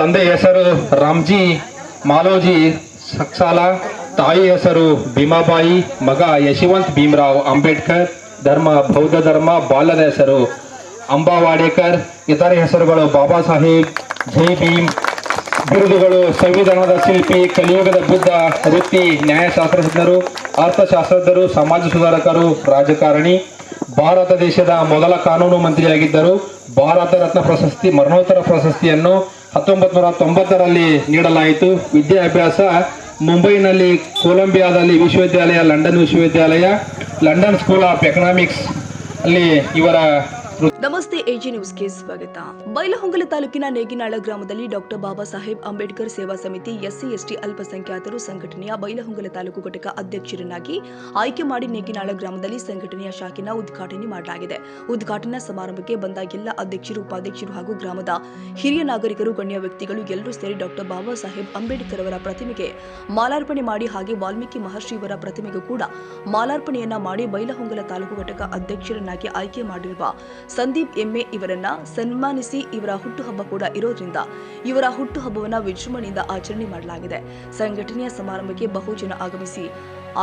ತಂದೆ ಹೆಸರು ರಾಮ್ಜಿ ಮಾಲೋಜಿ ಸಕ್ಸಾಲ, ತಾಯಿ ಹೆಸರು ಭೀಮಾಬಾಯಿ, ಮಗ ಯಶವಂತ್ ಭೀಮರಾವ್ ಅಂಬೇಡ್ಕರ್. ಧರ್ಮ ಬೌದ್ಧ ಧರ್ಮ. ಬಾಲ್ಯದ ಹೆಸರು ಅಂಬಾವಾಡೇಕರ್. ಇತರೆ ಹೆಸರುಗಳು ಬಾಬಾ ಸಾಹೇಬ್, ಜೈ ಭೀಮ್. ಬಿರುದುಗಳು ಸಂವಿಧಾನದ ಶಿಲ್ಪಿ, ಕಲಿಯುಗದ ಬುದ್ಧ. ವೃತ್ತಿ ನ್ಯಾಯಶಾಸ್ತ್ರಜ್ಞರು, ಅರ್ಥಶಾಸ್ತ್ರಜ್ಞರು, ಸಮಾಜ ಸುಧಾರಕರು, ರಾಜಕಾರಣಿ. ಭಾರತ ದೇಶದ ಮೊದಲ ಕಾನೂನು ಮಂತ್ರಿಯಾಗಿದ್ದರು. ಭಾರತ ರತ್ನ ಪ್ರಶಸ್ತಿ, ಮರಣೋತ್ತರ ಪ್ರಶಸ್ತಿಯನ್ನು 1990ರಲ್ಲಿ ನೀಡಲಾಯಿತು. ವಿದ್ಯಾಭ್ಯಾಸ ಮುಂಬೈನಲ್ಲಿ ಕೊಲಂಬಿಯಾದಲ್ಲಿ ವಿಶ್ವವಿದ್ಯಾಲಯ, ಲಂಡನ್ ವಿಶ್ವವಿದ್ಯಾಲಯ, ಲಂಡನ್ ಸ್ಕೂಲ್ ಆಫ್ ಎಕನಾಮಿಕ್ಸ್ ಅಲ್ಲಿ ಇವರ. ನಮಸ್ತೆ, ಎಜಿ ನ್ಯೂಸ್ಗೆ ಸ್ವಾಗತ. ಬೈಲಹೊಂಗಲ ತಾಲೂಕಿನ ನೇಗಿನಾಳ ಗ್ರಾಮದಲ್ಲಿ ಡಾಕ್ಟರ್ ಬಾಬಾ ಸಾಹೇಬ್ ಅಂಬೇಡ್ಕರ್ ಸೇವಾ ಸಮಿತಿ ಎಸ್ಸಿ ಎಸ್ಟಿ ಅಲ್ಪಸಂಖ್ಯಾತರು ಸಂಘಟನೆಯ ಬೈಲಹೊಂಗಲ ತಾಲೂಕು ಘಟಕ ಅಧ್ಯಕ್ಷರನ್ನಾಗಿ ಆಯ್ಕೆ ಮಾಡಿ ನೇಗಿನಾಳ ಗ್ರಾಮದಲ್ಲಿ ಸಂಘಟನೆಯ ಶಾಖೆನ ಉದ್ಘಾಟನೆ ಮಾಡಲಾಗಿದೆ. ಉದ್ಘಾಟನಾ ಸಮಾರಂಭಕ್ಕೆ ಬಂದ ಎಲ್ಲ ಅಧ್ಯಕ್ಷರು, ಉಪಾಧ್ಯಕ್ಷರು ಹಾಗೂ ಗ್ರಾಮದ ಹಿರಿಯ ನಾಗರಿಕರು, ಗಣ್ಯ ವ್ಯಕ್ತಿಗಳು ಎಲ್ಲರೂ ಸೇರಿ ಡಾಕ್ಟರ್ ಬಾಬಾ ಸಾಹೇಬ್ ಅಂಬೇಡ್ಕರ್ ಅವರ ಪ್ರತಿಮೆಗೆ ಮಾಲಾರ್ಪಣೆ ಮಾಡಿ, ಹಾಗೆ ವಾಲ್ಮೀಕಿ ಮಹರ್ಷಿಯವರ ಪ್ರತಿಮೆಗೂ ಕೂಡ ಮಾಲಾರ್ಪಣೆಯನ್ನ ಮಾಡಿ ಬೈಲಹೊಂಗಲ ತಾಲೂಕು ಘಟಕ ಅಧ್ಯಕ್ಷರನ್ನಾಗಿ ಆಯ್ಕೆ ಮಾಡಿರುವ ಸಂದೀಪ್ ಎಮ್ಮೆ ಇವರನ್ನ ಸನ್ಮಾನಿಸಿ, ಇವರ ಹುಟ್ಟುಹಬ್ಬ ಕೂಡ ಇರೋದ್ರಿಂದ ಇವರ ಹುಟ್ಟುಹಬ್ಬವನ್ನು ವಿಜೃಂಭಣೆಯಿಂದ ಆಚರಣೆ ಮಾಡಲಾಗಿದೆ. ಸಂಘಟನೆಯ ಸಮಾರಂಭಕ್ಕೆ ಬಹುಜನ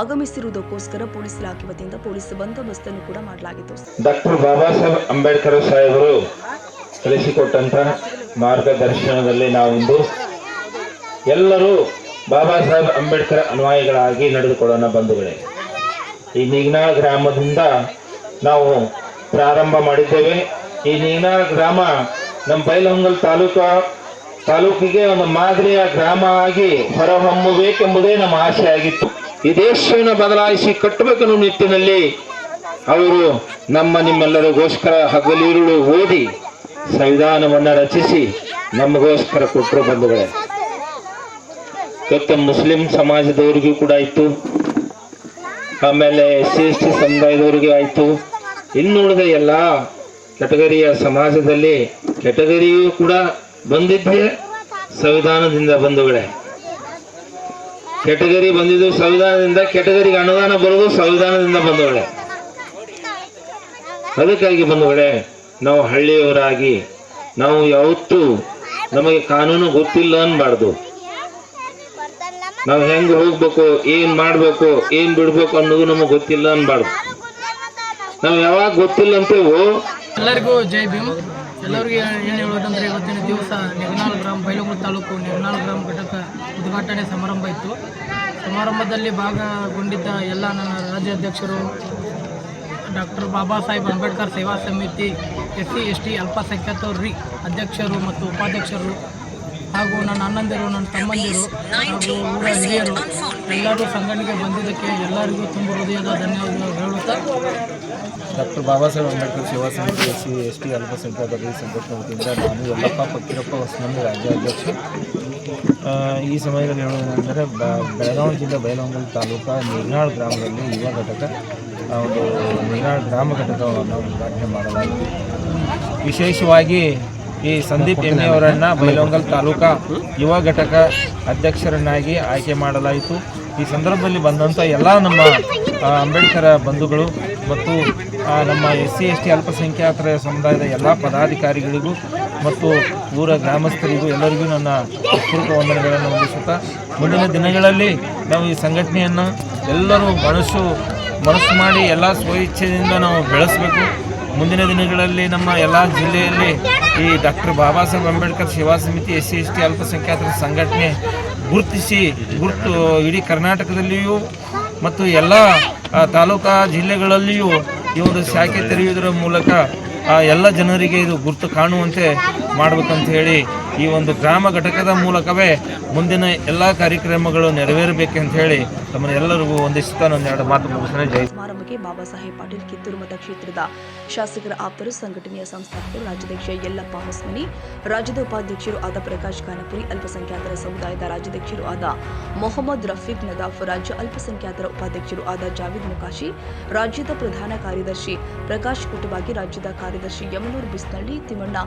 ಆಗಮಿಸಿರುವುದಕ್ಕೋಸ್ಕರ ಪೊಲೀಸ್ ಇಲಾಖೆ ವತಿಯಿಂದ ಪೊಲೀಸ್ ಬಂದೋಬಸ್ತ್ ಅನ್ನು ಕೂಡ ಮಾಡಲಾಗಿತ್ತು. ಡಾಕ್ಟರ್ ಬಾಬಾ ಸಾಹೇಬ್ ಅಂಬೇಡ್ಕರ್ ಸಾಹೇಬರು ಕಲಿಸಿಕೊಟ್ಟಂತ ಮಾರ್ಗದರ್ಶನದಲ್ಲಿ ನಾವಿಂದು ಎಲ್ಲರೂ ಬಾಬಾ ಸಾಹೇಬ್ ಅಂಬೇಡ್ಕರ್ ಅನ್ವಯಿಗಳಾಗಿ ನಡೆದುಕೊಳ್ಳೋಣ ಬಂಧುಗಳೇ. ಈ ನೀಗ್ನಾಳ ಗ್ರಾಮದಿಂದ ನಾವು ಪ್ರಾರಂಭ ಮಾಡಿದ್ದೇವೆ. ಈ ನೀಗ್ನಾಳ ಗ್ರಾಮ ನಮ್ಮ ಬೈಲಹೊಂಗಲ ತಾಲೂಕಿಗೆ ಒಂದು ಮಾದರಿಯ ಗ್ರಾಮ ಆಗಿ ಹೊರಹೊಮ್ಮಬೇಕೆಂಬುದೇ ನಮ್ಮ ಆಸೆ ಆಗಿತ್ತು. ಈ ದೇಶವನ್ನು ಬದಲಾಯಿಸಿ ಕಟ್ಟಬೇಕೆನ್ನುವ ನಿಟ್ಟಿನಲ್ಲಿ ಅವರು ನಿಮ್ಮೆಲ್ಲರಿಗೋಸ್ಕರ ಹಗಲಿರುಳು ಓದಿ ಸಂವಿಧಾನವನ್ನ ರಚಿಸಿ ನಮಗೋಸ್ಕರ ಕೊಟ್ಟರು ಬಂಧುಗಳೇ. ಇವತ್ತು ಮುಸ್ಲಿಂ ಸಮಾಜದವರಿಗೂ ಕೂಡ ಆಯ್ತು, ಆಮೇಲೆ SC ST ಸಮುದಾಯದವರಿಗೂ ಆಯ್ತು, ಇನ್ನುಳಿದ ಎಲ್ಲ ಕೆಟಗರಿಯ ಸಮಾಜದಲ್ಲಿ ಕೆಟಗರಿಯೂ ಕೂಡ ಬಂದಿದ್ದೆ ಸಂವಿಧಾನದಿಂದ ಬಂಧುಗಳೇ. ಕೆಟಗರಿ ಬಂದಿದ್ದು ಸಂವಿಧಾನದಿಂದ, ಕೆಟಗರಿಗೆ ಅನುದಾನ ಬರೋದು ಸಂವಿಧಾನದಿಂದ ಬಂಧುಗಳೇ. ಅದಕ್ಕಾಗಿ ಬಂಧುಗಳೇ, ನಾವು ಹಳ್ಳಿಯವರಾಗಿ ನಾವು ಯಾವತ್ತೂ ನಮಗೆ ಕಾನೂನು ಗೊತ್ತಿಲ್ಲ ಅನ್ಬಾರ್ದು. ನಾವು ಹೆಂಗ್ ಹೋಗ್ಬೇಕು, ಏನ್ ಮಾಡ್ಬೇಕು, ಏನ್ ಬಿಡ್ಬೇಕು ಅನ್ನೋದು ನಮಗೆ ಗೊತ್ತಿಲ್ಲ ಅನ್ಬಾರ್ದು. ನಾವು ಯಾವಾಗ ಗೊತ್ತಿಲ್ಲ ಅಂತೇವೋ. ಎಲ್ಲರಿಗೂ ಜೈ ಭೀಮ್. ಎಲ್ಲರಿಗೂ ಏನು ಹೇಳೋದಂದ್ರೆ, ಇವತ್ತಿನ ದಿವಸ ನೇಗಿನಾಳ ಗ್ರಾಮ, ಬೈಲಹೊಂಗಲ ತಾಲೂಕು ನೇಗಿನಾಳ ಗ್ರಾಮ ಘಟಕ ಉದ್ಘಾಟನೆ ಸಮಾರಂಭ ಇತ್ತು. ಸಮಾರಂಭದಲ್ಲಿ ಭಾಗಗೊಂಡಿದ್ದ ಎಲ್ಲ ನನ್ನ ರಾಜ್ಯಾಧ್ಯಕ್ಷರು, ಡಾಕ್ಟರ್ ಬಾಬಾ ಸಾಹೇಬ್ ಅಂಬೇಡ್ಕರ್ ಸೇವಾ ಸಮಿತಿ SC ST ಅಲ್ಪಸಂಖ್ಯಾತರು ಅಧ್ಯಕ್ಷರು ಮತ್ತು ಉಪಾಧ್ಯಕ್ಷರು, ಹಾಗೂ ನನ್ನ ಅಣ್ಣಂದಿರು, ನನ್ನ ತಮ್ಮಂದಿರು ಹಾಗೂ ಊರ ಹಿರಿಯರು ಎಲ್ಲರೂ ಸಂಘಟನೆಗೆ ಬಂದಿದ್ದಕ್ಕೆ ಎಲ್ಲರಿಗೂ ತುಂಬ ಹೃದಯದ ಧನ್ಯವಾದಗಳು ಹೇಳುತ್ತಾ, ಡಾಕ್ಟರ್ ಬಾಬಾ ಸಾಹೇಬ್ ಅಂಬೇಡ್ಕರ್ ಸೇವಾ ಸಮಿತಿ SC ST ಅಲ್ಪಸಂಖ್ಯಾತರು ಸಂಘಟನೆ ವತಿಯಿಂದ ನಾನು ಯಲ್ಲಪ್ಪ ಫಕೀರಪ್ಪ ಹೊಸಮನಿ ರಾಜ್ಯಾಧ್ಯಕ್ಷ. ಈ ಸಮಯದಲ್ಲಿ ಹೇಳುವುದೆಂದರೆ, ಬೆಳಗಾವಿ ಜಿಲ್ಲೆ ಬೈಲಹೊಂಗಲ ತಾಲೂಕು ನೀಗ್ನಾಳ ಗ್ರಾಮದಲ್ಲಿ ಯುವ ಘಟಕ, ಒಂದು ನೀಗ್ನಾಳ ಗ್ರಾಮ ಘಟಕವನ್ನು ಉದ್ಘಾಟನೆ ಮಾಡಲಾಗಿದೆ. ವಿಶೇಷವಾಗಿ ಈ ಸಂದೀಪ್ ಎಮ್ಮೆ ಅವರನ್ನು ಬೈಲಹೊಂಗಲ ತಾಲೂಕಾ ಯುವ ಘಟಕ ಅಧ್ಯಕ್ಷರನ್ನಾಗಿ ಆಯ್ಕೆ ಮಾಡಲಾಯಿತು. ಈ ಸಂದರ್ಭದಲ್ಲಿ ಬಂದಂಥ ಎಲ್ಲ ನಮ್ಮ ಅಂಬೇಡ್ಕರ್ ಬಂಧುಗಳು ಮತ್ತು ನಮ್ಮ SC ST ಅಲ್ಪಸಂಖ್ಯಾತರ ಸಮುದಾಯದ ಎಲ್ಲ ಪದಾಧಿಕಾರಿಗಳಿಗೂ ಮತ್ತು ಊರ ಗ್ರಾಮಸ್ಥರಿಗೂ ಎಲ್ಲರಿಗೂ ನನ್ನ ಪೂರ್ವಕ ವಂದನೆಗಳನ್ನು ಹೊಂದಿಸುತ್ತಾ, ಮುಂದಿನ ದಿನಗಳಲ್ಲಿ ನಾವು ಈ ಸಂಘಟನೆಯನ್ನು ಎಲ್ಲರೂ ಮನಸ್ಸು ಮಾಡಿ ಎಲ್ಲ ಸ್ವಇಚ್ಛೆಯಿಂದ ನಾವು ಬೆಳೆಸಬೇಕು. ಮುಂದಿನ ದಿನಗಳಲ್ಲಿ ನಮ್ಮ ಎಲ್ಲ ಜಿಲ್ಲೆಯಲ್ಲಿ ಈ ಡಾಕ್ಟರ್ ಬಾಬಾ ಸಾಹೇಬ್ ಅಂಬೇಡ್ಕರ್ ಸೇವಾ ಸಮಿತಿ SC ST ಅಲ್ಪಸಂಖ್ಯಾತರ ಸಂಘಟನೆ ಗುರುತು ಇಡೀ ಕರ್ನಾಟಕದಲ್ಲಿಯೂ ಮತ್ತು ಎಲ್ಲ ತಾಲೂಕಾ ಜಿಲ್ಲೆಗಳಲ್ಲಿಯೂ ಈ ಒಂದು ಶಾಖೆ ತೆರೆಯುವುದರ ಮೂಲಕ ಎಲ್ಲ ಜನರಿಗೆ ಇದು ಗುರುತು ಕಾಣುವಂತೆ ಮಾಡಬೇಕಂತ ಹೇಳಿ ಈ ಒಂದು ಗ್ರಾಮ ಘಟಕದ ಮೂಲಕವೇ ಮುಂದಿನ ಎಲ್ಲ ಕಾರ್ಯಕ್ರಮಗಳು ನೆರವೇರಬೇಕಂತ ಹೇಳಿ ತಮ್ಮನ್ನೆಲ್ಲರಿಗೂ ಒಂದಿಸುತ್ತಾ ಒಂದೆರಡು ಮಾತು ಮುಗಿಸ್ತೇನೆ. ಜೈ. ಸಮಾರಂಭಕ್ಕೆ ಬಾಬಾ ಸಾಹೇಬ್ ಪಾಟೀಲ್ ಕಿತ್ತೂರು ಮತಕ್ಷೇತ್ರದ ಶಾಸಕರ ಆಪ್ತರು, ಸಂಘಟನೆಯ ಸಂಸ್ಥಾಪಕರು, ರಾಜ್ಯಾಧ್ಯಕ್ಷ ಯಲ್ಲಪ್ಪ ಹೊಸಮನಿ, ರಾಜ್ಯದ ಉಪಾಧ್ಯಕ್ಷರು ಆದ ಪ್ರಕಾಶ್ ಖಾನಾಪುರಿ, ಅಲ್ಪಸಂಖ್ಯಾತರ ಸಮುದಾಯದ ರಾಜ್ಯಾಧ್ಯಕ್ಷರು ಆದ ಮೊಹಮ್ಮದ್ ರಫೀಕ್ ನದಾಫ್, ರಾಜ್ಯ ಅಲ್ಪಸಂಖ್ಯಾತರ ಉಪಾಧ್ಯಕ್ಷರು ಆದ ಜಾವೀದ್ ಮುಕಾಶಿ, ರಾಜ್ಯದ ಪ್ರಧಾನ ಕಾರ್ಯದರ್ಶಿ ಪ್ರಕಾಶ್ ಕುಟುಬಾಗಿ, ರಾಜ್ಯದ ಕಾರ್ಯದರ್ಶಿ ಯಮನೂರ್ ಬಿಸ್ನಳ್ಳಿ, ತಿಮ್ಮಣ್ಣ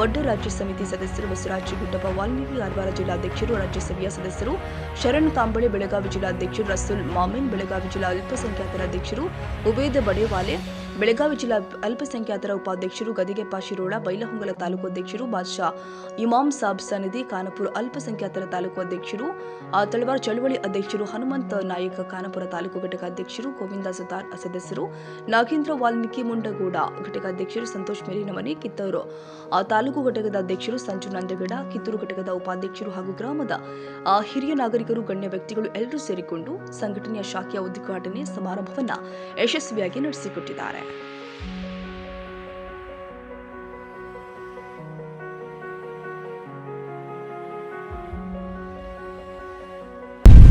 ವಡ್ಡ, ರಾಜ್ಯ ಸಮಿತಿ ಸದಸ್ಯರು ಬಸವರಾಜ್ ಗುಡ್ಡಪ್ಪ, ವಾಲ್ಮೀಕಿ ಕಾರವಾರ ಜಿಲ್ಲಾಧ್ಯಕ್ಷರು, ರಾಜ್ಯಸಭೆಯ ಸದಸ್ಯರು ಶರಣ್ ಕಾಂಬಳೆ, ಬೆಳಗಾವಿ ಜಿಲ್ಲಾಧ್ಯಕ್ಷರು ರಸೂಲ್ ಮಾಮಿನ್, ಬೆಳಗಾವಿ ಜಿಲ್ಲಾ ಅಲ್ಪಸಂಖ್ಯಾತರ ಅಧ್ಯಕ್ಷರು ಉಬೇದ್ ಬಡೇವಾಲೆ, ಬೆಳಗಾವಿ ಜಿಲ್ಲಾ ಅಲ್ಪಸಂಖ್ಯಾತರ ಉಪಾಧ್ಯಕ್ಷರು ಗದಿಗೆಪ್ಪ ಶಿರೋಳ, ಬೈಲಹೊಂಗಲ ತಾಲೂಕು ಅಧ್ಯಕ್ಷರು ಬಾದ್ಶಾ ಇಮಾಮ್ ಸಾಬ್ ಸನದಿ, ಖಾನಾಪುರ ಅಲ್ಪಸಂಖ್ಯಾತರ ತಾಲೂಕು ಅಧ್ಯಕ್ಷರು, ತಳವಾರ ಚಳವಳಿ ಅಧ್ಯಕ್ಷರು ಹನುಮಂತ ನಾಯಕ, ಖಾನಾಪುರ ತಾಲೂಕು ಘಟಕ ಅಧ್ಯಕ್ಷರು ಗೋವಿಂದ ಸುತಾರ್ ಸದಸ್ಯರು, ನಾಗೇಂದ್ರ ವಾಲ್ಮೀಕಿ ಮುಂಡಗೋಡ ಘಟಕ ಅಧ್ಯಕ್ಷರು, ಸಂತೋಷ್ ಮೇಲಿನಮನಿ ಕಿತ್ತೂರು ತಾಲೂಕು ಘಟಕದ ಅಧ್ಯಕ್ಷರು, ಸಂಜು ನಂದಗಡ ಕಿತ್ತೂರು ಘಟಕದ ಉಪಾಧ್ಯಕ್ಷರು ಹಾಗೂ ಗ್ರಾಮದ ಹಿರಿಯ ನಾಗರಿಕರು, ಗಣ್ಯ ವ್ಯಕ್ತಿಗಳು ಎಲ್ಲರೂ ಸೇರಿಕೊಂಡು ಸಂಘಟನೆಯ ಶಾಖೆಯ ಉದ್ಘಾಟನೆ ಸಮಾರಂಭವನ್ನು ಯಶಸ್ವಿಯಾಗಿ ನಡೆಸಿಕೊಟ್ಟಿದ್ದಾರೆ.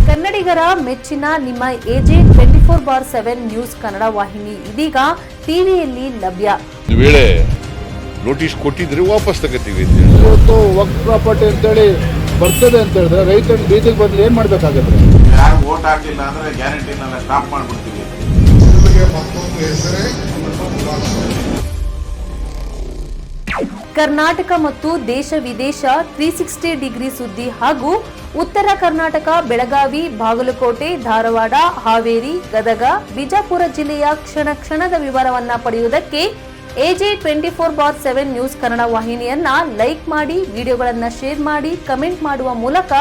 ಕನ್ನಡಿಗರ ಮೆಚ್ಚಿನ ನಿಮ್ಮ ಎಜೆ 24/7 ನ್ಯೂಸ್ ಕನ್ನಡ ವಾಹಿನಿ ಇದೀಗ ಟಿವಿಯಲ್ಲಿ ಲಭ್ಯ. ಒಂದು ವೇಳೆ ನೋಟಿಸ್ ಕೊಟ್ಟಿದ್ರೆ ವಾಪಸ್ ತಗೋತೀವಿ. ಇವತ್ತು ವಕ್ಫ್ ಪ್ರಾಪರ್ಟಿ ಅಂತೇಳಿ ಬರ್ತದೆ ಅಂತ ಹೇಳಿದ್ರೆ ರೈತರು ಬೀದಿಗೆ ಬಂದು ಏನ್ ಮಾಡ್ಬೇಕಾಗತ್ತೆ? ಯಾರು ವೋಟ್ ಹಾಕಲಿಲ್ಲ ಅಂದ್ರೆ ಗ್ಯಾರಂಟಿನೆಲ್ಲ ಸ್ಟಾಪ್ ಮಾಡ್ಬಿಡ್ತೀವಿ. ಕರ್ನಾಟಕ ಮತ್ತು ದೇಶ ವಿದೇಶ 360 ಡಿಗ್ರಿ ಸುದ್ದಿ ಹಾಗೂ ಉತ್ತರ ಕರ್ನಾಟಕ, ಬೆಳಗಾವಿ, ಬಾಗಲಕೋಟೆ, ಧಾರವಾಡ, ಹಾವೇರಿ, ಗದಗ, ಬಿಜಾಪುರ ಜಿಲ್ಲೆಯ ಕ್ಷಣ ಕ್ಷಣದ ವಿವರವನ್ನ ಪಡೆಯುವುದಕ್ಕೆ ಎಜೆ 24/7 ನ್ಯೂಸ್ ಕನ್ನಡ ವಾಹಿನಿಯನ್ನ ಲೈಕ್ ಮಾಡಿ, ವಿಡಿಯೋಗಳನ್ನ ಶೇರ್ ಮಾಡಿ, ಕಮೆಂಟ್ ಮಾಡುವ ಮೂಲಕ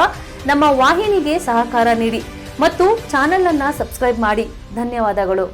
ನಮ್ಮ ವಾಹಿನಿಗೆ ಸಹಕಾರ ನೀಡಿ ಮತ್ತು ಚಾನೆಲ್ ಅನ್ನ ಸಬ್ಸ್ಕ್ರೈಬ್ ಮಾಡಿ. ಧನ್ಯವಾದಗಳು.